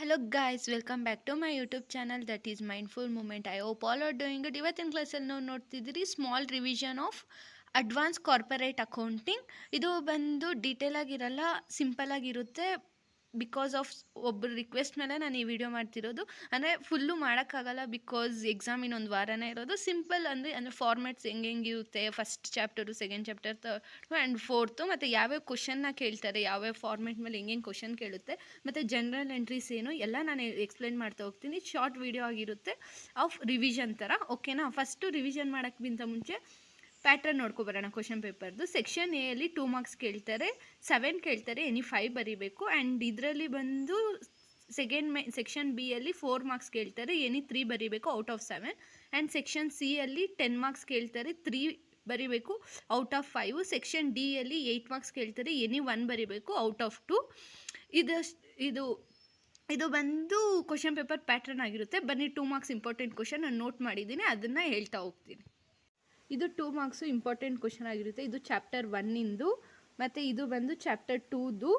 Hello guys, welcome back to my YouTube channel that is Mindful Moment. I hope all are doing good. ಇವತ್ತಿನ ಕ್ಲಾಸಲ್ಲಿ ನಾವು ನೋಡ್ತಿದ್ದೀರಿ small revision of advance corporate accounting. ಇದು ಬಂದು detail ಆಗಿರಲ್ಲ, simple ಆಗಿರುತ್ತೆ. Because of ಒಬ್ಬರು request ಮೇಲೆ ನಾನು ಈ ವಿಡಿಯೋ ಮಾಡ್ತಿರೋದು. ಅಂದರೆ ಫುಲ್ಲು ಮಾಡೋಕ್ಕಾಗಲ್ಲ ಬಿಕಾಸ್ ಎಕ್ಸಾಮ್ ಇನ್ನೊಂದು ವಾರನೇ ಇರೋದು. ಸಿಂಪಲ್ ಅಂದರೆ ಫಾರ್ಮ್ಯಾಟ್ಸ್ ಹೆಂಗಿರುತ್ತೆ, first chapter, second chapter, third and fourth, ಮತ್ತು ಯಾವ್ಯಾವ ಕ್ವಶನ್ನ ಕೇಳ್ತಾರೆ, ಯಾವ್ಯಾವ ಫಾರ್ಮ್ಯಾಟ್ ಮೇಲೆ ಹೆಂಗೆ ಕ್ವಶನ್ ಕೇಳುತ್ತೆ, ಮತ್ತು ಜನರಲ್ ಎಂಟ್ರೀಸ್ ಏನು ಎಲ್ಲ ನಾನು ಎಕ್ಸ್ಪ್ಲೈನ್ ಮಾಡ್ತಾ ಹೋಗ್ತೀನಿ. ಶಾರ್ಟ್ ವಿಡಿಯೋ ಆಗಿರುತ್ತೆ ಆಫ್ ರಿವಿಷನ್ ಥರ. ಓಕೆನಾ? ಫಸ್ಟು ರಿವಿಷನ್ ಮಾಡೋಕ್ಕಿಂತ ಮುಂಚೆ ಪ್ಯಾಟ್ರನ್ ನೋಡ್ಕೊಬರೋಣ ಕ್ವಶನ್ ಪೇಪರ್ದು. ಸೆಕ್ಷನ್ ಎ ಅಲ್ಲಿ 2 ಮಾರ್ಕ್ಸ್ ಕೇಳ್ತಾರೆ, 7 ಕೇಳ್ತಾರೆ, ಎನಿ 5 ಬರೀಬೇಕು. ಆ್ಯಂಡ್ ಇದರಲ್ಲಿ ಬಂದು ಸೆಕ್ಷನ್ ಬಿ ಅಲ್ಲಿ 4 ಮಾರ್ಕ್ಸ್ ಕೇಳ್ತಾರೆ, ಎನಿ 3 ಬರೀಬೇಕು out of 7. And section C ಅಲ್ಲಿ 10 ಮಾರ್ಕ್ಸ್ ಕೇಳ್ತಾರೆ, 3 ಬರೀಬೇಕು ಔಟ್ ಆಫ್ 5. ಸೆಕ್ಷನ್ ಡಿ ಅಲ್ಲಿ 8 ಮಾರ್ಕ್ಸ್ ಕೇಳ್ತಾರೆ, ಎನಿ 1 ಬರೀಬೇಕು ಔಟ್ ಆಫ್ 2. ಇದು ಬಂದು ಕ್ವಶನ್ ಪೇಪರ್ ಪ್ಯಾಟ್ರನ್ ಆಗಿರುತ್ತೆ. ಬನ್ನಿ 2 ಮಾರ್ಕ್ಸ್ ಇಂಪಾರ್ಟೆಂಟ್ ಕ್ವಶನ್ ನಾನು ನೋಟ್ ಮಾಡಿದ್ದೀನಿ, ಅದನ್ನು ಹೇಳ್ತಾ ಹೋಗ್ತೀನಿ. ಇದು 2 ಮಾರ್ಕ್ಸು ಇಂಪಾರ್ಟೆಂಟ್ ಕ್ವಶನ್ ಆಗಿರುತ್ತೆ. ಇದು ಚಾಪ್ಟರ್ 1ಇಂದು, ಮತ್ತು ಇದು ಬಂದು ಚಾಪ್ಟರ್ 2ದು,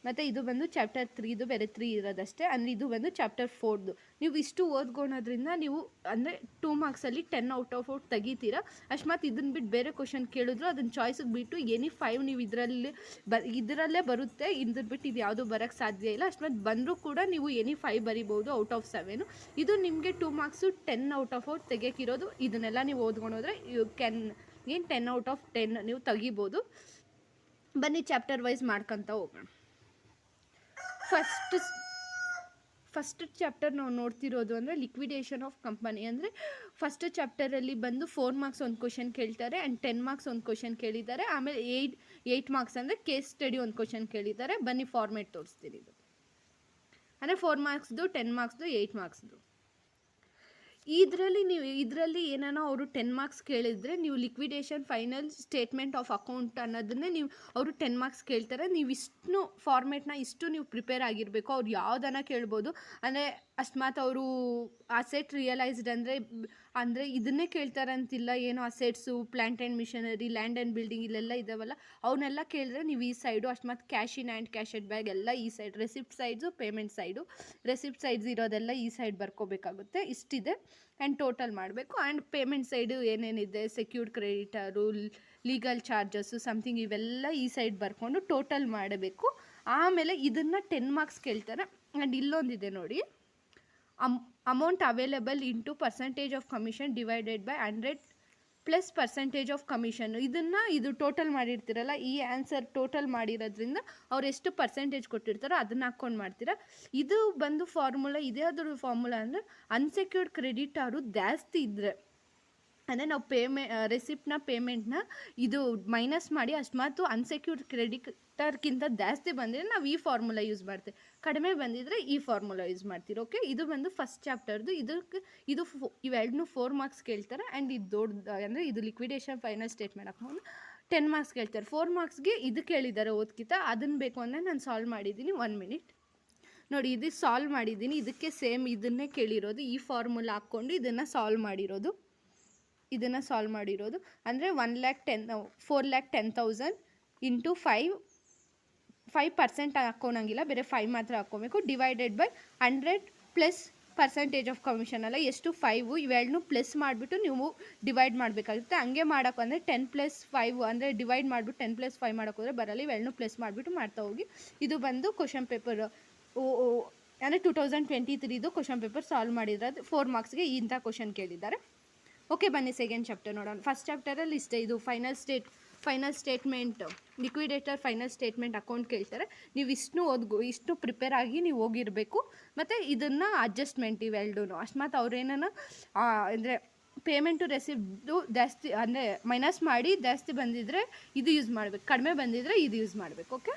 ಮತ್ತು ಇದು ಬಂದು ಚಾಪ್ಟರ್ 3ದು, ಬೇರೆ 3 ಇರೋದಷ್ಟೇ. ಅಂದರೆ ಇದು ಬಂದು ಚಾಪ್ಟರ್ 4ದು. ನೀವು ಇಷ್ಟು ಓದ್ಕೊಳೋದ್ರಿಂದ ನೀವು ಅಂದರೆ 2 ಮಾರ್ಕ್ಸಲ್ಲಿ 10 ಔಟ್ ಆಫ್ 4 ತೆಗಿತೀರಾ. ಅಕಸ್ಮಾತ್ ಇದನ್ನು ಬಿಟ್ಟು ಬೇರೆ ಕ್ವಶನ್ ಕೇಳಿದ್ರು ಅದನ್ನು ಚಾಯ್ಸಿಗೆ ಬಿಟ್ಟು ಎನಿ 5 ನೀವು ಇದರಲ್ಲೇ ಬರುತ್ತೆ. ಇದನ್ನು ಬಿಟ್ಟು ಇದು ಯಾವುದೂ ಬರೋಕ್ಕೆ ಸಾಧ್ಯ ಇಲ್ಲ. ಅಕಸ್ಮಾತ್ ಬಂದರೂ ಕೂಡ ನೀವು ಎನಿ 5 ಬರಿಬೋದು ಔಟ್ ಆಫ್ 7. ಇದು ನಿಮಗೆ 2 ಮಾರ್ಕ್ಸು 10 ಔಟ್ ಆಫ್ 4 ತೆಗಿಯೋಕ್ಕಿರೋದು. ಇದನ್ನೆಲ್ಲ ನೀವು ಓದ್ಕೊಂಡೋದ್ರೆ ಯು ಕ್ಯಾನ್ 10 ಔಟ್ ಆಫ್ 10 ನೀವು ತೆಗಿಬೋದು. ಬನ್ನಿ ಚಾಪ್ಟರ್ ವೈಸ್ ಮಾಡ್ಕೊತ ಹೋಗೋಣ. ಫಸ್ಟ್ ಚಾಪ್ಟರ್ ನಾವು ನೋಡ್ತಿರೋದು ಅಂದರೆ ಲಿಕ್ವಿಡೇಷನ್ ಆಫ್ ಕಂಪನಿ. ಅಂದರೆ ಫಸ್ಟ್ ಚಾಪ್ಟರಲ್ಲಿ ಬಂದು 4 ಮಾರ್ಕ್ಸ್ ಒಂದು ಕ್ವಶನ್ ಕೇಳ್ತಾರೆ, ಆ್ಯಂಡ್ 10 ಮಾರ್ಕ್ಸ್ ಒಂದು ಕ್ವಶನ್ ಕೇಳಿದ್ದಾರೆ. ಆಮೇಲೆ 8 ಮಾರ್ಕ್ಸ್ ಅಂದರೆ ಕೇಸ್ ಸ್ಟಡಿ ಒಂದು ಕ್ವಶನ್ ಕೇಳಿದ್ದಾರೆ. ಬನ್ನಿ ಫಾರ್ಮೇಟ್ ತೋರಿಸ್ತೀನಿ. ಇದು ಅಂದರೆ 4 ಮಾರ್ಕ್ಸ್ದು, 10 ಮಾರ್ಕ್ಸ್ದು, 8 ಮಾರ್ಕ್ಸ್ದು. ಇದರಲ್ಲಿ ಏನಾನ ಅವರು 10 ಮಾರ್ಕ್ಸ್ ಕೇಳಿದರೆ ನೀವು liquidation final statement of account ಅನ್ನೋದನ್ನೇ ಅವರು 10 ಮಾರ್ಕ್ಸ್ ಕೇಳ್ತಾರೆ. ನೀವು ಇಷ್ಟು ಫಾರ್ಮೇಟ್ನ ನೀವು ಪ್ರಿಪೇರ್ ಆಗಿರಬೇಕು. ಅವ್ರು ಯಾವುದನ್ನ ಕೇಳ್ಬೋದು. ಅಂದರೆ ಅಕಸ್ಮಾತ್ ಅವರು ಅಸೆಟ್ ರಿಯಲೈಸ್ಡ್ ಅಂದರೆ ಇದನ್ನೇ ಕೇಳ್ತಾರೆ ಅಂತಿಲ್ಲ. ಏನೋ assets, plant and machinery, land and building ಇಲ್ಲೆಲ್ಲ ಇದಾವಲ್ಲ, ಅವನ್ನೆಲ್ಲ ಕೇಳಿದ್ರೆ ನೀವು ಈ ಸೈಡು, ಅಕಸ್ಮಾತ್ cash in and cash at bank ಎಲ್ಲ ಈ side, receipt sides, payment side, receipt sides ಇರೋದೆಲ್ಲ ಈ ಸೈಡ್ ಬರ್ಕೋಬೇಕಾಗುತ್ತೆ. ಇಷ್ಟಿದೆ. ಆ್ಯಂಡ್ ಟೋಟಲ್ ಮಾಡಬೇಕು. ಆ್ಯಂಡ್ ಪೇಮೆಂಟ್ ಸೈಡು ಏನೇನಿದೆ, secured creditor, legal charges, something ಇವೆಲ್ಲ ಈ ಸೈಡ್ ಬರ್ಕೊಂಡು ಟೋಟಲ್ ಮಾಡಬೇಕು. ಆಮೇಲೆ ಇದನ್ನು 10 ಮಾರ್ಕ್ಸ್ ಕೇಳ್ತಾರೆ. ಆ್ಯಂಡ್ ಇಲ್ಲೊಂದಿದೆ ನೋಡಿ, amount available into percentage of commission divided by 100 plus percentage of commission. ಇದು ಟೋಟಲ್ ಮಾಡಿರ್ತೀರಲ್ಲ, ಈ ಆನ್ಸರ್ ಟೋಟಲ್ ಮಾಡಿರೋದ್ರಿಂದ ಅವ್ರು ಎಷ್ಟು ಪರ್ಸೆಂಟೇಜ್ ಕೊಟ್ಟಿರ್ತಾರೋ ಅದನ್ನು ಹಾಕ್ಕೊಂಡು ಮಾಡ್ತೀರಾ. ಇದು ಬಂದು ಫಾರ್ಮುಲಾ, ಇದೇ ಅದ್ರ ಫಾರ್ಮುಲಾ ಅಂದರೆ ಅನ್ಸೆಕ್ಯೂರ್ಡ್ ಕ್ರೆಡಿಟಾರು ಜಾಸ್ತಿ ಇದ್ದರೆ, ಅಂದರೆ ನಾವು ರೆಸಿಪ್ಟ್ನ ಪೇಮೆಂಟ್ನ ಇದು ಮೈನಸ್ ಮಾಡಿ ಅಕಸ್ಮಾತ್ ಅನ್ಸೆಕ್ಯೂರ್ಡ್ ಕ್ರೆಡಿಟರ್ಗಿಂತ ಜಾಸ್ತಿ ಬಂದರೆ ನಾವು ಈ ಫಾರ್ಮುಲಾ ಯೂಸ್ ಮಾಡ್ತೀವಿ, ಕಡಿಮೆ ಬಂದಿದ್ದರೆ ಈ ಫಾರ್ಮುಲಾ ಯೂಸ್ ಮಾಡ್ತೀವಿ. ಓಕೆ, ಇದು ಬಂದು ಫಸ್ಟ್ ಚಾಪ್ಟರ್ದು. ಇವೆರಡನ್ನೂ 4 ಮಾರ್ಕ್ಸ್ ಕೇಳ್ತಾರೆ. ಆ್ಯಂಡ್ ಇದು ದೊಡ್ಡದು ಅಂದರೆ ಇದು ಲಿಕ್ವಿಡೇಷನ್ ಫೈನಲ್ ಸ್ಟೇಟ್ಮೆಂಟ್ ಹಾಕೊಂಡು 10 ಮಾರ್ಕ್ಸ್ ಕೇಳ್ತಾರೆ. 4 ಮಾರ್ಕ್ಸ್ಗೆ ಇದು ಕೇಳಿದ್ದಾರೆ ಓದ್ಕಿತ. ಅದನ್ನು ಬೇಕು ಅಂದರೆ ನಾನು ಸಾಲ್ವ್ ಮಾಡಿದ್ದೀನಿ. 1 ಮಿನಿಟ್ ನೋಡಿ, ಇದು ಸಾಲ್ವ್ ಮಾಡಿದ್ದೀನಿ. ಇದಕ್ಕೆ ಸೇಮ್ ಇದನ್ನೇ ಕೇಳಿರೋದು. ಈ ಫಾರ್ಮುಲಾ ಹಾಕ್ಕೊಂಡು ಇದನ್ನು ಸಾಲ್ವ್ ಮಾಡಿರೋದು. ಅಂದರೆ 4,10,000 ಇಂಟು 5% ಹಾಕ್ಕೊಳಂಗಿಲ್ಲ, ಬೇರೆ 5 ಮಾತ್ರ ಹಾಕ್ಕೊಬೇಕು. Divided by 100 plus percentage of commission ಅಲ್ಲ, ಎಷ್ಟು 5, ಇವೆರಡನ್ನೂ ಪ್ಲಸ್ ಮಾಡಿಬಿಟ್ಟು ನೀವು ಡಿವೈಡ್ ಮಾಡಬೇಕಾಗುತ್ತೆ. ಹಂಗೆ ಮಾಡೋಕೆ ಅಂದರೆ 10 + 5 ಅಂದರೆ ಡಿವೈಡ್ ಮಾಡಿಬಿಟ್ಟು 10 + 5 ಮಾಡೋಕ್ಕೋದ್ರೆ ಬರಲ್ಲ. ಇವೆರಡನ್ನೂ ಪ್ಲಸ್ ಮಾಡಿಬಿಟ್ಟು ಮಾಡ್ತಾ ಹೋಗಿ. ಇದು ಬಂದು ಕ್ವಶನ್ ಪೇಪರ್ ಅಂದರೆ 2023ದು ಕ್ವಶನ್ ಪೇಪರ್ ಸಾಲ್ವ್ ಮಾಡಿರೋದು. 4 ಮಾರ್ಕ್ಸ್ಗೆ ಇಂಥ ಕ್ವಶನ್ ಕೇಳಿದ್ದಾರೆ. ಓಕೆ, ಬನ್ನಿ ಸೆಕೆಂಡ್ ಚಾಪ್ಟರ್ ನೋಡೋಣ. ಫಸ್ಟ್ ಚಾಪ್ಟರಲ್ಲಿ ಇಷ್ಟೇ. ಇದು final statement, liquidator final statement account ಕೇಳ್ತಾರೆ. ನೀವು ಇಷ್ಟು ಪ್ರಿಪೇರ್ ಆಗಿ ನೀವು ಹೋಗಿರಬೇಕು. ಮತ್ತು ಇದನ್ನು ಅಡ್ಜಸ್ಟ್ಮೆಂಟ್ ಇವೆರಡೂ ಅಕಸ್ಮಾತ್ ಅವ್ರೇನ ಅಂದರೆ ಪೇಮೆಂಟು ರೆಸಿಪ್ಟು ಜಾಸ್ತಿ ಅಂದರೆ ಮೈನಸ್ ಮಾಡಿ ಜಾಸ್ತಿ ಬಂದಿದ್ದರೆ ಇದು ಯೂಸ್ ಮಾಡಬೇಕು, ಕಡಿಮೆ ಬಂದಿದ್ದರೆ ಇದು ಯೂಸ್ ಮಾಡಬೇಕು. ಓಕೆ,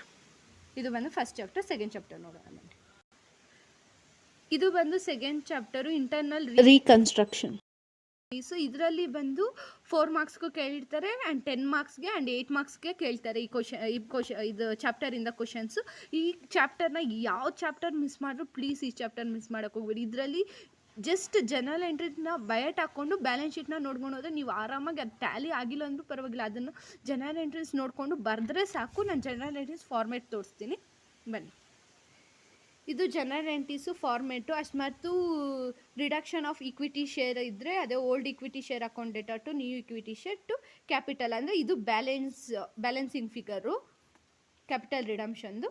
ಇದು ಬಂದು ಫಸ್ಟ್ ಚಾಪ್ಟರ್. ಸೆಕೆಂಡ್ ಚಾಪ್ಟರ್ ನೋಡೋಣ. ಇದು ಬಂದು second chapter, internal reconstruction. So ಇದರಲ್ಲಿ ಬಂದು 4 ಮಾರ್ಕ್ಸ್ಗೂ ಕೇಳಿರ್ತಾರೆ, ಆ್ಯಂಡ್ 10 ಮಾರ್ಕ್ಸ್ಗೆ ಆ್ಯಂಡ್ 8 ಮಾರ್ಕ್ಸ್ಗೆ ಕೇಳ್ತಾರೆ. ಇದು ಚಾಪ್ಟರಿಂದ ಕ್ವಶನ್ಸು. ಈ ಚಾಪ್ಟರ್ನ ಯಾವ ಚಾಪ್ಟರ್ ಮಿಸ್ ಮಾಡಿದ್ರು ಪ್ಲೀಸ್ ಈ ಚಾಪ್ಟರ್ ಮಿಸ್ ಮಾಡೋಕ್ಕೆ ಹೋಗ್ಬೇಡಿ. ಇದರಲ್ಲಿ ಜಸ್ಟ್ ಜನರಲ್ ಎಂಟ್ರಿನ ಬಯಟ್ ಹಾಕ್ಕೊಂಡು ಬ್ಯಾಲೆನ್ಸ್ ಶೀಟ್ನ ನೋಡ್ಕೊಂಡು ಹೋದರೆ ನೀವು ಆರಾಮಾಗಿ ಅದು ಟ್ಯಾಲಿ ಆಗಿಲ್ಲ ಅಂದರೂ ಪರವಾಗಿಲ್ಲ, ಅದನ್ನು ಜನರಲ್ ಎಂಟ್ರೀಸ್ ನೋಡಿಕೊಂಡು ಬರೆದ್ರೆ ಸಾಕು. ನಾನು ಜನರಲ್ ಎಂಟ್ರೀಸ್ ಫಾರ್ಮೇಟ್ ತೋರಿಸ್ತೀನಿ, ಬನ್ನಿ. ಇದು ಜನರಲ್ ಎಂಟ್ರೀಸು ಫಾರ್ಮೆಟು ಮತ್ತು ರಿಡಕ್ಷನ್ ಆಫ್ ಇಕ್ವಿಟಿ ಶೇರ್ ಇದ್ದರೆ ಅದೇ old equity share account data to new equity share to capital, ಅಂದರೆ ಇದು ಬ್ಯಾಲೆನ್ಸಿಂಗ್ ಫಿಗರು ಕ್ಯಾಪಿಟಲ್ ರಿಡಮ್ಷನ್ದು.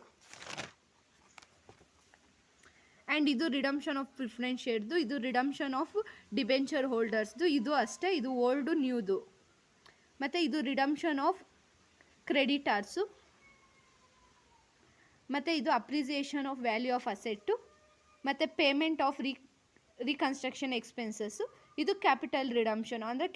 ಆ್ಯಂಡ್ ಇದು ರಿಡಮ್ಷನ್ ಆಫ್ ಪ್ರಿಫರೆನ್ಸ್ ಶೇರ್ದು, ಇದು ರಿಡಮ್ಷನ್ ಆಫ್ ಡಿಬೆಂಚರ್ ಹೋಲ್ಡರ್ಸ್ದು, ಇದು ಅಷ್ಟೇ, ಇದು ಓಲ್ಡು ನ್ಯೂದು. ಮತ್ತು ಇದು ರಿಡಮ್ಷನ್ ಆಫ್ ಕ್ರೆಡಿಟಾರ್ಸು, ಮತ್ತು ಇದು appreciation of value of asset, ಮತ್ತು ಪೇಮೆಂಟ್ ಆಫ್ ರಿಕನ್ಸ್ಟ್ರಕ್ಷನ್ ಎಕ್ಸ್ಪೆನ್ಸಸ್ಸು. ಇದು ಕ್ಯಾಪಿಟಲ್ ರಿಡಮ್ಷನ್, ಅಂದರೆ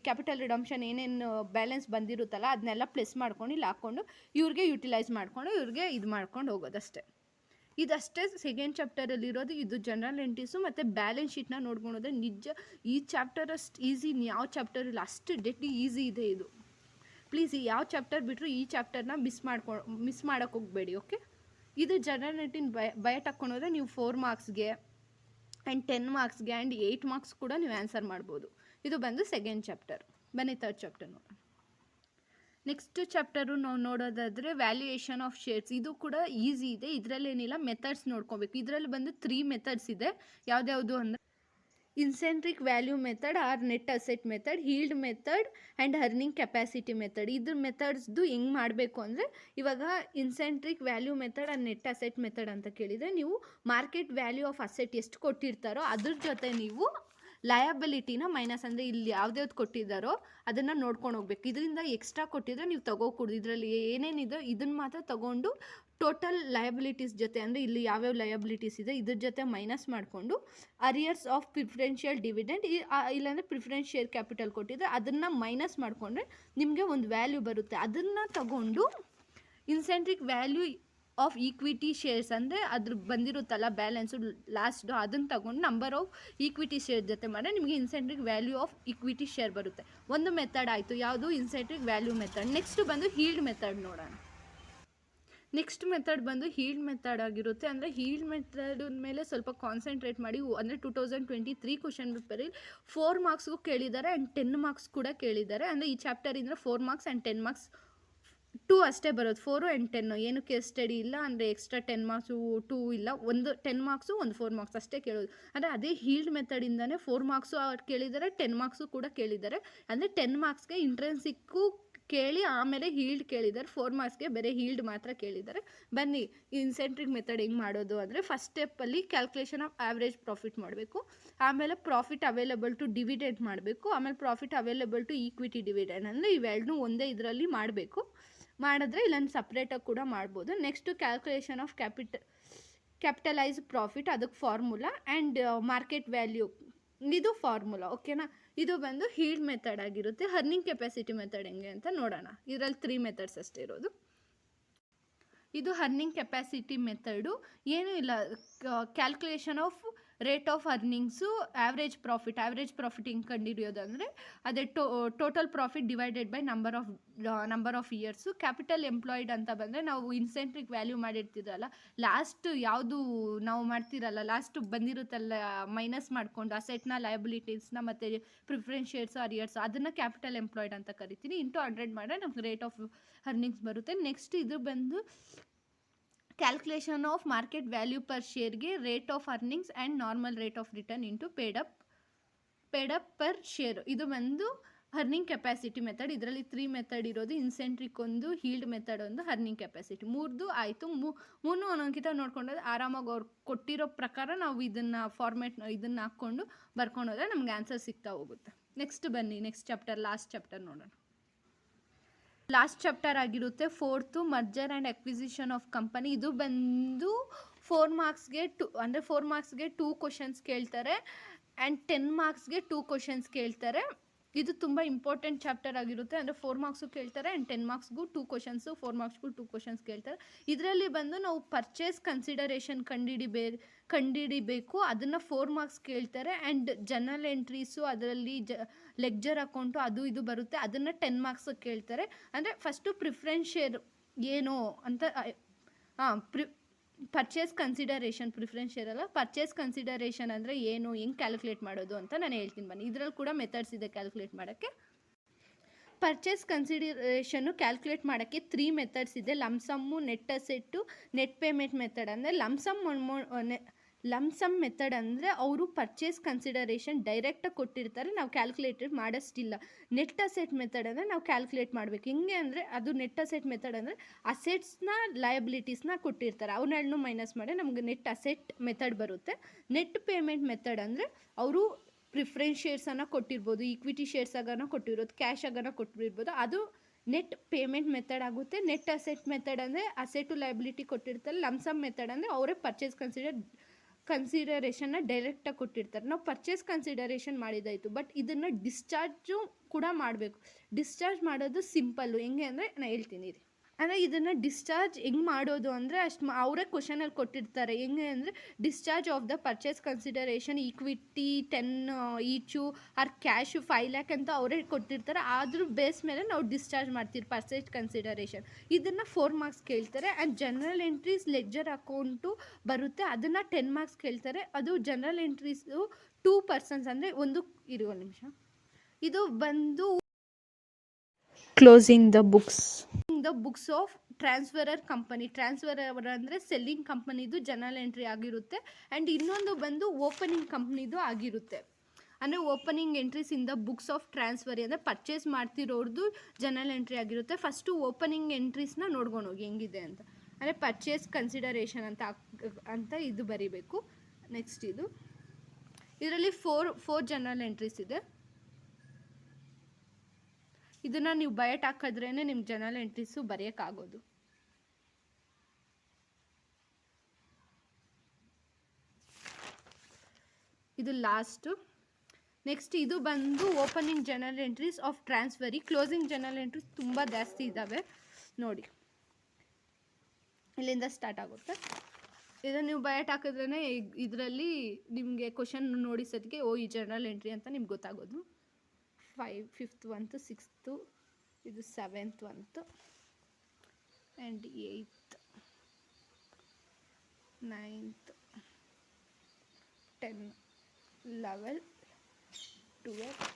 ಕ್ಯಾಪಿಟಲ್ ರಿಡಮ್ಷನ್ ಏನೇನು ಬ್ಯಾಲೆನ್ಸ್ ಬಂದಿರುತ್ತಲ್ಲ ಅದನ್ನೆಲ್ಲ ಪ್ಲಸ್ ಮಾಡ್ಕೊಂಡು ಇಲ್ಲಿ ಹಾಕ್ಕೊಂಡು ಇವ್ರಿಗೆ ಯುಟಿಲೈಸ್ ಮಾಡಿಕೊಂಡು ಇವ್ರಿಗೆ ಇದು ಮಾಡ್ಕೊಂಡು ಹೋಗೋದಷ್ಟೇ. ಇದಷ್ಟೇ ಸೆಕೆಂಡ್ ಚಾಪ್ಟರಲ್ಲಿರೋದು. ಇದು ಜನರಲ್ ಎಂಟ್ರೀಸು ಮತ್ತು ಬ್ಯಾಲೆನ್ಸ್ ಶೀಟ್ನ ನೋಡ್ಕೊಳೋದ್ರೆ ನಿಜ ಈ ಚಾಪ್ಟರ್ ಅಷ್ಟು ಈಸಿ ಯಾವ ಚಾಪ್ಟರ್ ಇಲ್ಲ, ಅಷ್ಟು ಡೆಡ್ಲಿ ಈಸಿ ಇದೆ ಇದು. ಪ್ಲೀಸ್ ಯಾವ ಚಾಪ್ಟರ್ ಬಿಟ್ಟರು ಈ ಚಾಪ್ಟರ್ನ ಮಿಸ್ ಮಾಡೋಕ್ಕೆ ಹೋಗಬೇಡಿ, ಓಕೆ. ಇದು ಜನರಲ್ ಎಂಟ್ರಿನ ಬಯಟ್ ಹಾಕ್ಕೊಂಡೋದ್ರೆ ನೀವು 4 ಮಾರ್ಕ್ಸ್ಗೆ ಆ್ಯಂಡ್ 10 ಮಾರ್ಕ್ಸ್ಗೆ ಆ್ಯಂಡ್ 8 ಮಾರ್ಕ್ಸ್ ಕೂಡ ನೀವು ಆನ್ಸರ್ ಮಾಡ್ಬೋದು. ಇದು ಬಂದು ಸೆಕೆಂಡ್ ಚಾಪ್ಟರ್. ಬನ್ನಿ ಥರ್ಡ್ ಚಾಪ್ಟರ್ ನೋಡೋಣ. ನೆಕ್ಸ್ಟ್ ಚಾಪ್ಟರು ನಾವು ನೋಡೋದಾದರೆ ವ್ಯಾಲ್ಯೂಯೇಷನ್ ಆಫ್ ಶೇರ್ಸ್. ಇದು ಕೂಡ ಈಸಿ ಇದೆ, ಇದರಲ್ಲೇನಿಲ್ಲ, ಮೆಥಡ್ಸ್ ನೋಡ್ಕೋಬೇಕು. ಇದರಲ್ಲಿ ಬಂದು 3 ಮೆಥಡ್ಸ್ ಇದೆ. ಯಾವ್ದ್ಯಾವುದು ಅಂದರೆ ಇನ್ಸೆಂಟ್ರಿಕ್ value method or net asset method, yield method and earning capacity method. ಇದ್ರ ಮೆಥಡ್ಸ್ದು ಹೆಂಗೆ ಮಾಡಬೇಕು ಅಂದರೆ, ಇವಾಗ ಇನ್ಸೆಂಟ್ರಿಕ್ value method or net asset method ಅಂತ ಕೇಳಿದರೆ ನೀವು ಮಾರ್ಕೆಟ್ ವ್ಯಾಲ್ಯೂ ಆಫ್ ಅಸೆಟ್ ಎಷ್ಟು ಕೊಟ್ಟಿರ್ತಾರೋ ಅದ್ರ ಜೊತೆ ನೀವು ಲಯಬಿಲಿಟಿನ ಮೈನಸ್, ಅಂದರೆ ಇಲ್ಲಿ ಯಾವ್ದ್ಯಾವ್ದು ಕೊಟ್ಟಿದ್ದಾರೋ ಅದನ್ನು ನೋಡ್ಕೊಂಡು ಹೋಗ್ಬೇಕು. ಇದರಿಂದ ಎಕ್ಸ್ಟ್ರಾ ಕೊಟ್ಟಿದ್ರೆ ನೀವು ತಗೋಕೂಡ್ದು. ಇದರಲ್ಲಿ ಏನೇನಿದೆ ಇದನ್ನು ಮಾತ್ರ ತಗೊಂಡು ಟೋಟಲ್ ಲಯಬಿಲಿಟೀಸ್ ಜೊತೆ, ಅಂದರೆ ಇಲ್ಲಿ ಯಾವ್ಯಾವ ಲಯಬಿಲಿಟೀಸ್ ಇದೆ ಇದ್ರ ಜೊತೆ ಮೈನಸ್ ಮಾಡಿಕೊಂಡು ಅರಿಯರ್ಸ್ ಆಫ್ ಪ್ರಿಫರೆನ್ಷಿಯಲ್ ಡಿವಿಡೆಂಡ್ ಇಲ್ಲಾಂದರೆ ಪ್ರಿಫರೆನ್ಸ್ ಶೇರ್ ಕ್ಯಾಪಿಟಲ್ ಕೊಟ್ಟಿದ್ರೆ ಅದನ್ನು ಮೈನಸ್ ಮಾಡಿಕೊಂಡ್ರೆ ನಿಮಗೆ ಒಂದು ವ್ಯಾಲ್ಯೂ ಬರುತ್ತೆ. ಅದನ್ನು ತಗೊಂಡು ಇನ್ಸೆಂಟ್ರಿಕ್ ವ್ಯಾಲ್ಯೂ ಆಫ್ ಈಕ್ವಿಟಿ ಶೇರ್ಸ್, ಅಂದರೆ ಅದ್ರ ಬಂದಿರುತ್ತಲ್ಲ ಬ್ಯಾಲೆನ್ಸು ಲಾಸ್ಟು, ಅದನ್ನು ತಗೊಂಡು ನಂಬರ್ ಆಫ್ ಈಕ್ವಿಟಿ ಶೇರ್ ಜೊತೆ ಮಾಡಿದ್ರೆ ನಿಮಗೆ ಇನ್ಸೆಂಟ್ರಿಕ್ ವ್ಯಾಲ್ಯೂ ಆಫ್ ಈಕ್ವಿಟಿ ಶೇರ್ ಬರುತ್ತೆ. ಒಂದು ಮೆಥಡ್ ಆಯಿತು, ಯಾವುದು ಇನ್ಸೆಂಟ್ರಿಕ್ ವ್ಯಾಲ್ಯೂ ಮೆಥಡ್. ನೆಕ್ಸ್ಟ್ ಬಂದು ಹೀಲ್ಡ್ ಮೆಥಡ್ ನೋಡೋಣ. ನೆಕ್ಸ್ಟ್ ಮೆಥಡ್ ಬಂದು ಹೀಲ್ಡ್ ಮೆಥಡ್ ಆಗಿರುತ್ತೆ. ಅಂದರೆ ಹೀಲ್ಡ್ ಮೆಥಡ್ ಮೇಲೆ ಸ್ವಲ್ಪ ಕಾನ್ಸಂಟ್ರೇಟ್ ಮಾಡಿ, ಅಂದರೆ 2023 ಕ್ವಶನ್ ಪೇಪರಲ್ಲಿ 4 ಮಾರ್ಕ್ಸ್ಗೂ ಕೇಳಿದ್ದಾರೆ ಆ್ಯಂಡ್ 10 ಮಾರ್ಕ್ಸ್ ಕೂಡ ಕೇಳಿದ್ದಾರೆ. ಅಂದರೆ ಈ ಚಾಪ್ಟರಿಂದ 4 ಮಾರ್ಕ್ಸ್ ಆ್ಯಂಡ್ 10 ಮಾರ್ಕ್ಸ್ 2 ಅಷ್ಟೇ ಬರೋದು, 4 ಆ್ಯಂಡ್ 10 ಏನು ಕೇಸ್ ಸ್ಟಡಿ ಇಲ್ಲ, ಅಂದರೆ ಎಕ್ಸ್ಟ್ರಾ 10 ಮಾರ್ಕ್ಸು 2 ಇಲ್ಲ, ಒಂದು 10 ಮಾರ್ಕ್ಸು ಒಂದು 4 ಮಾರ್ಕ್ಸ್ ಅಷ್ಟೇ ಕೇಳೋದು. ಅಂದರೆ ಅದೇ ಹೀಲ್ಡ್ ಮೆಥಡಿಂದನೇ 4 ಮಾರ್ಕ್ಸು ಕೇಳಿದ್ದಾರೆ, 10 ಮಾರ್ಕ್ಸು ಕೂಡ ಕೇಳಿದ್ದಾರೆ. ಅಂದರೆ 10 ಮಾರ್ಕ್ಸ್ಗೆ ಇಂಟ್ರೆನ್ಸಿಕ್ಕು ಕೇಳಿ ಆಮೇಲೆ ಹೀಲ್ಡ್ ಕೇಳಿದ್ದಾರೆ, 4 ಮಾರ್ಕ್ಸ್ಗೆ ಬೇರೆ ಹೀಲ್ಡ್ ಮಾತ್ರ ಕೇಳಿದ್ದಾರೆ. ಬನ್ನಿ ಇನ್ಸೆಂಟ್ರಿಕ್ ಮೆಥಡ್ ಹೆಂಗೆ ಮಾಡೋದು ಅಂದರೆ, ಫಸ್ಟ್ ಸ್ಟೆಪ್ಪಲ್ಲಿ ಕ್ಯಾಲ್ಕುಲೇಷನ್ ಆಫ್ ಆವ್ರೇಜ್ ಪ್ರಾಫಿಟ್ ಮಾಡಬೇಕು, ಆಮೇಲೆ ಪ್ರಾಫಿಟ್ ಅವೈಲೇಬಲ್ ಟು ಡಿವಿಡೆಂಡ್ ಮಾಡಬೇಕು, ಆಮೇಲೆ profit available to equity dividend, ಅಂದರೆ ಇವೆರಡನ್ನೂ ಒಂದೇ ಇದರಲ್ಲಿ ಮಾಡಬೇಕು. ಮಾಡಿದ್ರೆ ಇಲ್ಲೊಂದು ಸಪ್ರೇಟಾಗಿ ಕೂಡ ಮಾಡ್ಬೋದು. Next calculation of capitalise profit, ಅದಕ್ಕೆ ಫಾರ್ಮುಲಾ, ಆ್ಯಂಡ್ ಮಾರ್ಕೆಟ್ ವ್ಯಾಲ್ಯೂ ಇದು ಫಾರ್ಮುಲಾ, ಓಕೆನಾ. ಇದು ಬಂದು ಹೀಲ್ಡ್ ಮೆಥಡ್ ಆಗಿರುತ್ತೆ. ಅರ್ನಿಂಗ್ ಕೆಪಾಸಿಟಿ ಮೆಥಡ್ ಹೆಂಗೆ ಅಂತ ನೋಡೋಣ. ಇದರಲ್ಲಿ 3 ಮೆಥಡ್ಸ್ ಅಷ್ಟೇ ಇರೋದು. ಇದು ಅರ್ನಿಂಗ್ ಕೆಪಾಸಿಟಿ ಮೆಥಡು, ಏನೂ ಇಲ್ಲ, calculation of rate of earnings, average profit ಹಿಂಗೆ ಕಂಡುಹಿಡಿಯೋದು ಅಂದರೆ ಅದೇ total profit divided by number of years. Capital employed ಅಂತ ಬಂದರೆ ನಾವು ಇನ್ಸೆಂಟ್ರಿಕ್ ವ್ಯಾಲ್ಯೂ ಮಾಡಿರ್ತೀರಲ್ಲ, ಲಾಸ್ಟ್ ಯಾವುದು ನಾವು ಮಾಡ್ತಿರಲ್ಲ, ಲಾಸ್ಟ್ ಬಂದಿರುತ್ತಲ್ಲ ಮೈನಸ್ ಮಾಡಿಕೊಂಡು ಅಸೆಟ್ನ, ಲಯಬಿಲಿಟೀಸ್ನ ಮತ್ತು ಪ್ರಿಫರೆನ್ಸ್ ಶೇರ್ಸು, ಅರಿಯರ್ಸು, ಅದನ್ನು ಕ್ಯಾಪಿಟಲ್ ಎಂಪ್ಲಾಯ್ಡ್ ಅಂತ ಕರಿತೀನಿ. ಇಂಟು 100 ಮಾಡಿದ್ರೆ ನಮ್ಗೆ ರೇಟ್ ಆಫ್ ಅರ್ನಿಂಗ್ಸ್ ಬರುತ್ತೆ. ನೆಕ್ಸ್ಟ್ ಇದು ಬಂದು calculation of market value per ಶೇರ್ಗೆ rate of earnings and normal rate of return into paid up per share. ಇದು ಬಂದು ಅರ್ನಿಂಗ್ ಕೆಪಾಸಿಟಿ ಮೆಥಡ್. ಇದರಲ್ಲಿ 3 ಮೆಥಡ್ ಇರೋದು, ಇನ್ಸೆಂಟ್ರಿಕ್ ಒಂದು, ಹೀಲ್ಡ್ ಮೆಥಡ್ ಒಂದು, ಅರ್ನಿಂಗ್ ಕೆಪಾಸಿಟಿ. 3 ಆಯಿತು. 3 ಒಂದೊಂದ್ಕಿಂತ ನೋಡ್ಕೊಂಡೋದ್ರೆ ಆರಾಮಾಗಿ ಅವ್ರು ಕೊಟ್ಟಿರೋ ಪ್ರಕಾರ ನಾವು ಇದನ್ನು ಇದನ್ನು ಹಾಕ್ಕೊಂಡು ಬರ್ಕೊಂಡು ಹೋದರೆ ನಮ್ಗೆ ಆನ್ಸರ್ ಸಿಗ್ತಾ ಹೋಗುತ್ತೆ. ನೆಕ್ಸ್ಟ್ ಬನ್ನಿ ನೆಕ್ಸ್ಟ್ ಚಾಪ್ಟರ್, ಲಾಸ್ಟ್ ಚಾಪ್ಟರ್ ನೋಡೋಣ. ಲಾಸ್ಟ್ ಚಾಪ್ಟರ್ ಆಗಿರುತ್ತೆ 4th merger and acquisition of company. ಇದು ಬಂದು 4 ಮಾರ್ಕ್ಸ್ಗೆ 2 ಕ್ವಶನ್ಸ್ ಕೇಳ್ತಾರೆ ಆ್ಯಂಡ್ 10 ಮಾರ್ಕ್ಸ್ಗೆ 2 ಕ್ವಶನ್ಸ್ ಕೇಳ್ತಾರೆ. ಇದು ತುಂಬ ಇಂಪಾರ್ಟೆಂಟ್ ಚಾಪ್ಟರ್ ಆಗಿರುತ್ತೆ. ಅಂದರೆ 4 ಮಾರ್ಕ್ಸು ಕೇಳ್ತಾರೆ ಆ್ಯಂಡ್ 10 ಮಾರ್ಕ್ಸ್ಗೂ 2 ಕ್ವಶನ್ಸು, 4 ಮಾರ್ಕ್ಸ್ಗೂ 2 ಕ್ವಶನ್ಸ್ ಕೇಳ್ತಾರೆ. ಇದರಲ್ಲಿ ಬಂದು ನಾವು ಪರ್ಚೇಸ್ ಕನ್ಸಿಡರೇಷನ್ ಕಂಡುಹಿಡಿಬೇಕು, ಅದನ್ನು 4 ಮಾರ್ಕ್ಸ್ ಕೇಳ್ತಾರೆ. ಆ್ಯಂಡ್ ಜನರಲ್ ಎಂಟ್ರೀಸು, ಅದರಲ್ಲಿ ಲೆಗ್ಜರ್ ಅಕೌಂಟು ಅದು ಇದು ಬರುತ್ತೆ, ಅದನ್ನು 10 ಮಾರ್ಕ್ಸ್ ಕೇಳ್ತಾರೆ. ಅಂದರೆ ಫಸ್ಟು ಪ್ರಿಫರೆನ್ಸ್ ಶೇರ್ ಏನು ಅಂತ, ಪರ್ಚೇಸ್ ಕನ್ಸಿಡರೇಷನ್, ಪ್ರಿಫರೆನ್ಸ್ ಶೇರ್ ಅಲ್ಲ, ಪರ್ಚೇಸ್ ಕನ್ಸಿಡರೇಷನ್ ಅಂದರೆ ಏನು, ಹೆಂಗೆ ಕ್ಯಾಲ್ಕುಲೇಟ್ ಮಾಡೋದು ಅಂತ ನಾನು ಹೇಳ್ತೀನಿ ಬನ್ನಿ. ಇದರಲ್ಲಿ ಕೂಡ ಮೆಥಡ್ಸ್ ಇದೆ ಕ್ಯಾಲ್ಕುಲೇಟ್ ಮಾಡೋಕ್ಕೆ. ಪರ್ಚೇಸ್ ಕನ್ಸಿಡರೇಷನ್ನು ಕ್ಯಾಲ್ಕುಲೇಟ್ ಮಾಡೋಕ್ಕೆ 3 ಮೆಥಡ್ಸ್ ಇದೆ. Lump sum, net asset, net payment method. ಅಂದರೆ ಲಮ್ಸಮ್ ಮೆಥಡ್ ಅಂದರೆ ಅವರು ಪರ್ಚೇಸ್ ಕನ್ಸಿಡರೇಷನ್ ಡೈರೆಕ್ಟಾಗಿ ಕೊಟ್ಟಿರ್ತಾರೆ, ನಾವು ಕ್ಯಾಲ್ಕುಲೇಟೆಡ್ ಮಾಡೋಷ್ಟಿಲ್ಲ. ನೆಟ್ ಅಸೆಟ್ ಮೆಥಡ್ ಅಂದರೆ ನಾವು ಕ್ಯಾಲ್ಕುಲೇಟ್ ಮಾಡಬೇಕು. ಹಿಂಗೆ ಅಂದರೆ ಅದು ನೆಟ್ ಅಸೆಟ್ ಮೆಥಡ್ ಅಂದರೆ ಅಸೆಟ್ಸ್ನ ಲಯಬಿಲಿಟೀಸ್ನ ಕೊಟ್ಟಿರ್ತಾರೆ, ಅವನ್ನೆರಡನ್ನೂ ಮೈನಸ್ ಮಾಡಿ ನಮಗೆ ನೆಟ್ ಅಸೆಟ್ ಮೆಥಡ್ ಬರುತ್ತೆ. ನೆಟ್ ಪೇಮೆಂಟ್ ಮೆಥಡ್ ಅಂದರೆ ಅವರು ಪ್ರಿಫರೆನ್ಸ್ ಶೇರ್ಸನ್ನು ಕೊಟ್ಟಿರ್ಬೋದು, ಈಕ್ವಿಟಿ ಶೇರ್ಸ್ ಆಗೋಣ ಕೊಟ್ಟಿರೋದು, ಕ್ಯಾಶ್ ಆಗೋಣ ಕೊಟ್ಟಿರ್ಬೋದು, ಅದು ನೆಟ್ ಪೇಮೆಂಟ್ ಮೆಥಡ್ ಆಗುತ್ತೆ. ನೆಟ್ ಅಸೆಟ್ ಮೆಥಡ್ ಅಂದರೆ ಅಸೆಟು ಲಯಬಿಲಿಟಿ ಕೊಟ್ಟಿರ್ತಾರೆ. ಲಮ್ಸಮ್ ಮೆಥಡ್ ಅಂದರೆ ಅವರೇ ಪರ್ಚೇಸ್ ಕನ್ಸಿಡರೇಷನ್ನ ಡೈರೆಕ್ಟಾಗಿ ಕೊಟ್ಟಿರ್ತಾರೆ. ನಾವು ಪರ್ಚೇಸ್ ಕನ್ಸಿಡರೇಷನ್ ಮಾಡಿದಾಯಿತು, ಬಟ್ ಇದನ್ನು ಡಿಸ್ಚಾರ್ಜು ಕೂಡ ಮಾಡಬೇಕು. ಡಿಸ್ಚಾರ್ಜ್ ಮಾಡೋದು ಸಿಂಪಲ್ಲು. ಹೆಂಗೆ ಅಂದರೆ ನಾನು ಹೇಳ್ತೀನಿ ರೀ. ಅಂದರೆ ಇದನ್ನು ಡಿಸ್ಚಾರ್ಜ್ ಹೆಂಗೆ ಮಾಡೋದು ಅಂದರೆ ಅವರೇ ಕ್ವಶನಲ್ಲಿ ಕೊಟ್ಟಿರ್ತಾರೆ. ಹೆಂಗೆ ಅಂದರೆ discharge of the purchase consideration equity 10 each or cash 5 lakh ಅಂತ ಅವರೇ ಕೊಟ್ಟಿರ್ತಾರೆ. ಅದ್ರ ಬೇಸ್ ಮೇಲೆ ನಾವು ಡಿಸ್ಚಾರ್ಜ್ ಮಾಡ್ತೀವಿ ಪರ್ಚೇಸ್ ಕನ್ಸಿಡರೇಷನ್. ಇದನ್ನು 4 ಮಾರ್ಕ್ಸ್ ಕೇಳ್ತಾರೆ. And general entries ledger account ಬರುತ್ತೆ, ಅದನ್ನು 10 ಮಾರ್ಕ್ಸ್ ಕೇಳ್ತಾರೆ. ಅದು ಜನರಲ್ ಎಂಟ್ರೀಸು 2 persons ಅಂದರೆ ಒಂದು ನಿಮಿಷ, ಇದು ಬಂದು closing the books of transferor company. Transferor ಅಂದರೆ ಸೆಲ್ಲಿಂಗ್ ಕಂಪನಿದು ಜನರಲ್ ಎಂಟ್ರಿ ಆಗಿರುತ್ತೆ. ಆ್ಯಂಡ್ ಇನ್ನೊಂದು ಬಂದು ಓಪನಿಂಗ್ ಕಂಪ್ನಿದು ಆಗಿರುತ್ತೆ. ಅಂದರೆ opening entries in the books of transferee ಅಂದರೆ ಪರ್ಚೇಸ್ ಮಾಡ್ತಿರೋರ್ದು ಜನರಲ್ ಎಂಟ್ರಿ ಆಗಿರುತ್ತೆ. ಫಸ್ಟು ಓಪನಿಂಗ್ ಎಂಟ್ರೀಸ್ನ ನೋಡ್ಕೊಂಡು ಹೋಗಿ ಹೆಂಗಿದೆ ಅಂತ. ಅಂದರೆ ಪರ್ಚೇಸ್ ಕನ್ಸಿಡರೇಷನ್ ಅಂತ ಇದು ಬರೀಬೇಕು. ನೆಕ್ಸ್ಟ್ ಇದರಲ್ಲಿ ಫೋರ್ ಜನರಲ್ ಎಂಟ್ರೀಸ್ ಇದೆ. ಇದನ್ನು ನೀವು ಬಯಟ್ ಹಾಕಿದ್ರೇ ನಿಮ್ಮ ಜನರಲ್ ಎಂಟ್ರೀಸು ಬರೆಯೋಕ್ಕಾಗೋದು. ಇದು ಲಾಸ್ಟು. ನೆಕ್ಸ್ಟ್ ಇದು ಬಂದು opening general entries of transferee. Closing general entries ತುಂಬ ಜಾಸ್ತಿ ಇದ್ದಾವೆ ನೋಡಿ, ಇಲ್ಲಿಂದ ಸ್ಟಾರ್ಟ್ ಆಗುತ್ತೆ. ಇದನ್ನು ನೀವು ಬಯಟ್ ಹಾಕಿದ್ರೇ ಇದರಲ್ಲಿ ನಿಮಗೆ ಕ್ವಶನ್ ನೋಡಿಸೋದಕ್ಕೆ ಈ ಜನರಲ್ ಎಂಟ್ರಿ ಅಂತ ನಿಮ್ಗೆ ಗೊತ್ತಾಗೋದು. 5th ಒಂದು, 6th, ಇದು 7th ಒಂದು, ಆ್ಯಂಡ್ 8th, 9th, 10, 11, 12,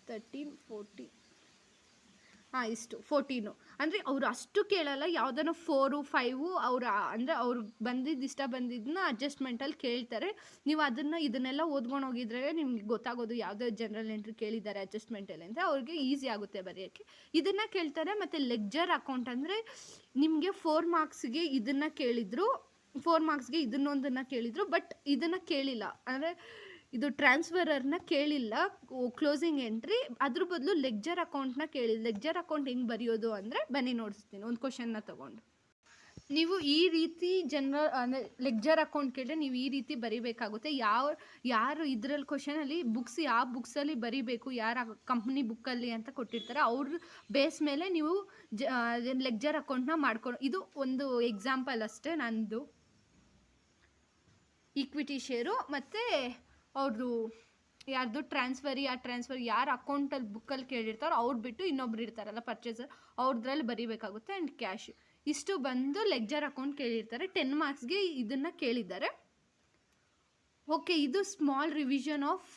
13, 14. ಇಷ್ಟು 14. ಅಂದರೆ ಅವರು ಅಷ್ಟು ಕೇಳಲ್ಲ, ಯಾವುದನ್ನ 4, 5 ಅಂದರೆ ಅವ್ರು ಇಷ್ಟ ಬಂದಿದ್ದನ್ನ ಅಡ್ಜಸ್ಟ್ಮೆಂಟಲ್ಲಿ ಕೇಳ್ತಾರೆ. ನೀವು ಇದನ್ನೆಲ್ಲ ಓದ್ಕೊಂಡು ಹೋಗಿದ್ರೆ ನಿಮ್ಗೆ ಗೊತ್ತಾಗೋದು ಯಾವುದೇ ಜನರಲ್ ಎಂಟ್ರಿ ಕೇಳಿದ್ದಾರೆ ಅಡ್ಜಸ್ಟ್ಮೆಂಟಲ್ಲಿ ಅಂತ. ಅವ್ರಿಗೆ ಈಸಿ ಆಗುತ್ತೆ ಬರೆಯೋಕ್ಕೆ. ಇದನ್ನು ಕೇಳ್ತಾರೆ. ಮತ್ತು ಲೆಡ್ಜರ್ ಅಕೌಂಟ್ ಅಂದರೆ ನಿಮಗೆ 4 ಮಾರ್ಕ್ಸ್ಗೆ ಇದನ್ನು ಕೇಳಿದರು, 4 ಮಾರ್ಕ್ಸ್ಗೆ ಇದನ್ನೊಂದನ್ನು ಕೇಳಿದರು, ಬಟ್ ಇದನ್ನು ಕೇಳಿಲ್ಲ. ಅಂದರೆ ಇದು ಟ್ರಾನ್ಸ್ಫರರ್ನ ಕೇಳಿಲ್ಲ ಕ್ಲೋಸಿಂಗ್ ಎಂಟ್ರಿ, ಅದ್ರ ಬದಲು ಲೆಡ್ಜರ್ ಅಕೌಂಟ್ನ ಕೇಳಿಲ್ಲ. ಲೆಡ್ಜರ್ ಅಕೌಂಟ್ ಹೆಂಗೆ ಬರೆಯೋದು ಅಂದರೆ ಬನ್ನಿ ನೋಡಿಸ್ತೀನಿ. ಒಂದು ಕ್ವಶನ್ನ ತೊಗೊಂಡು ನೀವು ಈ ರೀತಿ ಅಂದರೆ ಲೆಡ್ಜರ್ ಅಕೌಂಟ್ ಕೇಳಿದ್ರೆ ನೀವು ಈ ರೀತಿ ಬರೀಬೇಕಾಗುತ್ತೆ. ಯಾರು ಇದರಲ್ಲಿ ಕ್ವಶನಲ್ಲಿ ಯಾವ ಬುಕ್ಸಲ್ಲಿ ಬರೀಬೇಕು, ಯಾರ ಕಂಪ್ನಿ ಬುಕ್ಕಲ್ಲಿ ಅಂತ ಕೊಟ್ಟಿರ್ತಾರೆ, ಅವ್ರ ಬೇಸ್ ಮೇಲೆ ನೀವು ಲೆಡ್ಜರ್ ಅಕೌಂಟ್ನ ಮಾಡ್ಕೊಂಡು. ಇದು ಒಂದು ಎಕ್ಸಾಂಪಲ್ ಅಷ್ಟೇ ನಂದು. ಈಕ್ವಿಟಿ ಶೇರು ಮತ್ತು ಅವ್ರದ್ದು ಯಾರ್ದು ಟ್ರಾನ್ಸ್ಫರ್ ಯಾರು ಅಕೌಂಟಲ್ಲಿ ಬುಕ್ಕಲ್ಲಿ ಕೇಳಿರ್ತಾರೋ ಅವ್ರು ಬಿಟ್ಟು ಇನ್ನೊಬ್ರು ಇರ್ತಾರಲ್ಲ ಪರ್ಚೇಸರ್, ಅವ್ರದ್ರಲ್ಲಿ ಬರೀಬೇಕಾಗುತ್ತೆ. ಆ್ಯಂಡ್ ಕ್ಯಾಶ್ ಇಷ್ಟು ಬಂದು ಲೆಡ್ಜರ್ ಅಕೌಂಟ್ ಕೇಳಿರ್ತಾರೆ. 10 ಮಾರ್ಕ್ಸ್ಗೆ ಇದನ್ನು ಕೇಳಿದ್ದಾರೆ. ಓಕೆ, ಇದು small revision of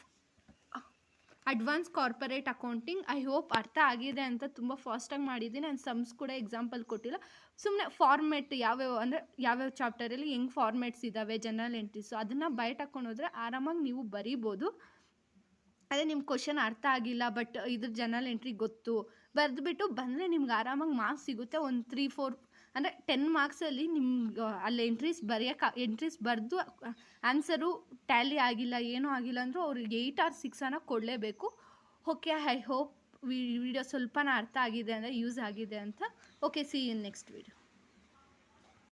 advance corporate accounting. I hope ಅರ್ಥ ಆಗಿದೆ ಅಂತ. ತುಂಬ ಫಾಸ್ಟಾಗಿ ಮಾಡಿದ್ದೀನಿ. ನಾನು ಸಮ್ಸ್ ಕೂಡ ಎಕ್ಸಾಂಪಲ್ ಕೊಟ್ಟಿಲ್ಲ. ಸುಮ್ಮನೆ ಫಾರ್ಮೆಟ್ ಯಾವ್ಯಾವ ಚಾಪ್ಟರಲ್ಲಿ ಹೆಂಗೆ ಫಾರ್ಮೆಟ್ಸ್ ಇದ್ದಾವೆ, ಜನರಲ್ ಎಂಟ್ರೀಸು, ಅದನ್ನು ಬೈಟ್ ಹಾಕ್ಕೊಂಡು ಹೋದರೆ ಆರಾಮಾಗಿ ನೀವು ಬರೀಬೋದು. ಅದೇ ನಿಮ್ಮ ಕ್ವಶನ್ ಅರ್ಥ ಆಗಿಲ್ಲ ಬಟ್ ಇದ್ರ ಜನರಲ್ ಎಂಟ್ರಿ ಗೊತ್ತು, ಬರೆದ್ಬಿಟ್ಟು ಬಂದರೆ ನಿಮ್ಗೆ ಆರಾಮಾಗಿ ಮಾರ್ಕ್ಸ್ ಸಿಗುತ್ತೆ. ಒಂದು 3-4 ಅಂದರೆ 10 ಮಾರ್ಕ್ಸಲ್ಲಿ ನಿಮ್ಗೆ ಅಲ್ಲಿ ಎಂಟ್ರೀಸ್ ಬರೆದು ಆನ್ಸರು ಟ್ಯಾಲಿ ಆಗಿಲ್ಲ, ಏನೂ ಆಗಿಲ್ಲ ಅಂದರೂ ಅವ್ರಿಗೆ 8 or 6 ಕೊಡಲೇಬೇಕು. ಓಕೆ, ಐ ಹೋಪ್ ವಿಡಿಯೋ ಸ್ವಲ್ಪನ ಅರ್ಥ ಆಗಿದೆ ಅಂದರೆ ಯೂಸ್ ಆಗಿದೆ ಅಂತ. ಓಕೆ, ಸಿ ಇನ್ ನೆಕ್ಸ್ಟ್ ವಿಡಿಯೋ.